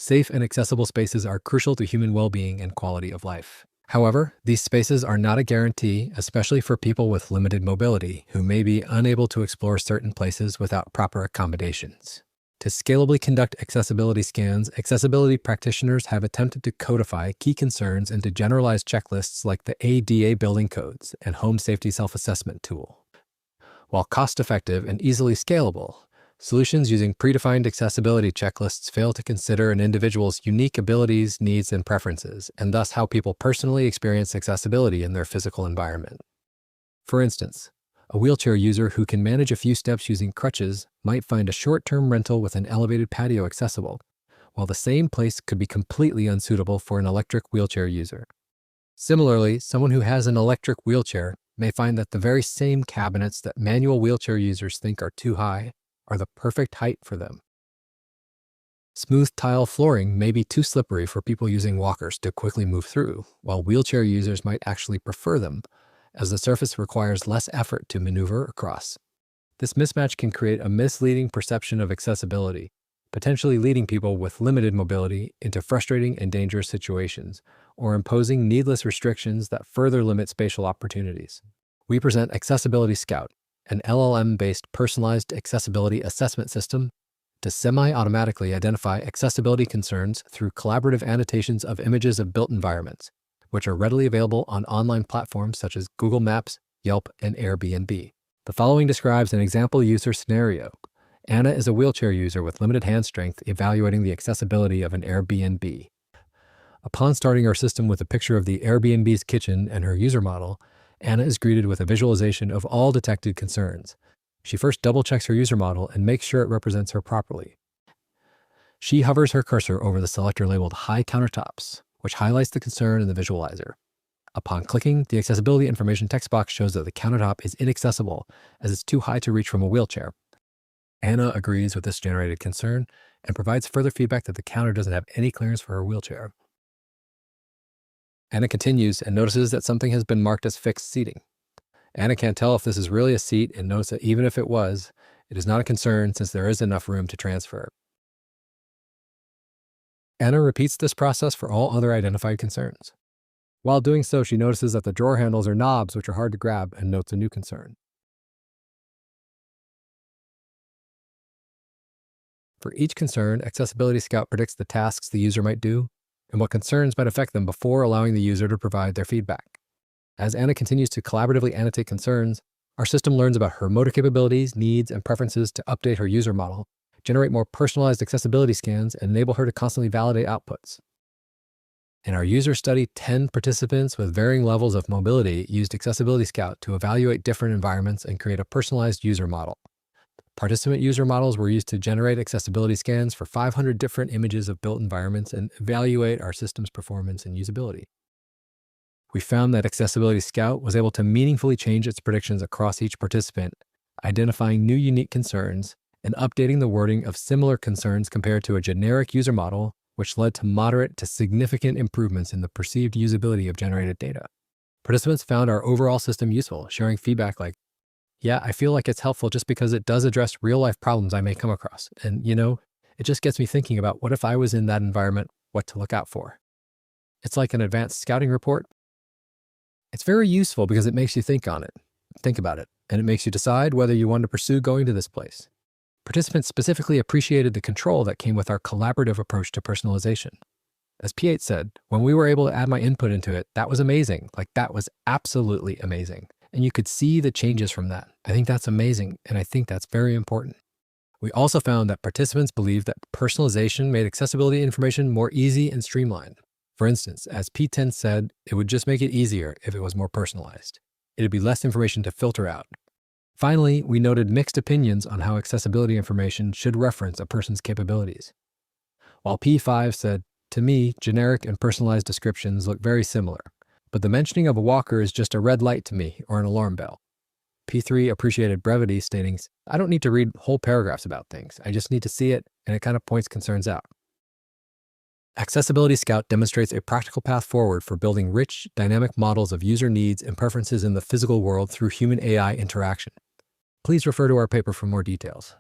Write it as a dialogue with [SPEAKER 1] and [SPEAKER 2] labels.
[SPEAKER 1] Safe and accessible spaces are crucial to human well-being and quality of life. However, these spaces are not a guarantee, especially for people with limited mobility who may be unable to explore certain places without proper accommodations. To scalably conduct accessibility scans, accessibility practitioners have attempted to codify key concerns into generalized checklists like the ADA building codes and home safety self-assessment tool. While cost-effective and easily scalable, solutions using predefined accessibility checklists fail to consider an individual's unique abilities, needs, and preferences, and thus how people personally experience accessibility in their physical environment. For instance, a wheelchair user who can manage a few steps using crutches might find a short-term rental with an elevated patio accessible, while the same place could be completely unsuitable for an electric wheelchair user. Similarly, someone who has an electric wheelchair may find that the very same cabinets that manual wheelchair users think are too high are the perfect height for them. Smooth tile flooring may be too slippery for people using walkers to quickly move through, while wheelchair users might actually prefer them, as the surface requires less effort to maneuver across. This mismatch can create a misleading perception of accessibility, potentially leading people with limited mobility into frustrating and dangerous situations, or imposing needless restrictions that further limit spatial opportunities. We present Accessibility Scout, an LLM-based personalized accessibility assessment system to semi-automatically identify accessibility concerns through collaborative annotations of images of built environments, which are readily available on online platforms such as Google Maps, Yelp, and Airbnb. The following describes an example user scenario. Anna is a wheelchair user with limited hand strength evaluating the accessibility of an Airbnb. Upon starting our system with a picture of the Airbnb's kitchen and her user model, Anna is greeted with a visualization of all detected concerns. She first double-checks her user model and makes sure it represents her properly. She hovers her cursor over the selector labeled High Countertops, which highlights the concern in the visualizer. Upon clicking, the accessibility information text box shows that the countertop is inaccessible as it's too high to reach from a wheelchair. Anna agrees with this generated concern and provides further feedback that the counter doesn't have any clearance for her wheelchair. Anna continues and notices that something has been marked as fixed seating. Anna can't tell if this is really a seat and notes that even if it was, it is not a concern since there is enough room to transfer. Anna repeats this process for all other identified concerns. While doing so, she notices that the drawer handles are knobs which are hard to grab and notes a new concern. For each concern, Accessibility Scout predicts the tasks the user might do and what concerns might affect them before allowing the user to provide their feedback. As Anna continues to collaboratively annotate concerns, our system learns about her motor capabilities, needs, and preferences to update her user model, generate more personalized accessibility scans, and enable her to constantly validate outputs. In our user study, 10 participants with varying levels of mobility used Accessibility Scout to evaluate different environments and create a personalized user model. Participant user models were used to generate accessibility scans for 500 different images of built environments and evaluate our system's performance and usability. We found that Accessibility Scout was able to meaningfully change its predictions across each participant, identifying new unique concerns and updating the wording of similar concerns compared to a generic user model, which led to moderate to significant improvements in the perceived usability of generated data. Participants found our overall system useful, sharing feedback like, "Yeah, I feel like it's helpful just because it does address real-life problems I may come across. And, it just gets me thinking about what if I was in that environment, what to look out for." It's like an advanced scouting report. It's very useful because it makes you think about it, and it makes you decide whether you want to pursue going to this place. Participants specifically appreciated the control that came with our collaborative approach to personalization. As P8 said, when we were able to add my input into it, that was amazing. That was absolutely amazing. And you could see the changes from that. I think that's amazing, and I think that's very important. We also found that participants believed that personalization made accessibility information more easy and streamlined. For instance, as P10 said, it would just make it easier if it was more personalized. It'd be less information to filter out. Finally, we noted mixed opinions on how accessibility information should reference a person's capabilities. While P5 said, "To me, generic and personalized descriptions look very similar, but the mentioning of a walker is just a red light to me or an alarm bell." P3 appreciated brevity, stating, "I don't need to read whole paragraphs about things. I just need to see it, and it kind of points concerns out." Accessibility Scout demonstrates a practical path forward for building rich, dynamic models of user needs and preferences in the physical world through human-AI interaction. Please refer to our paper for more details.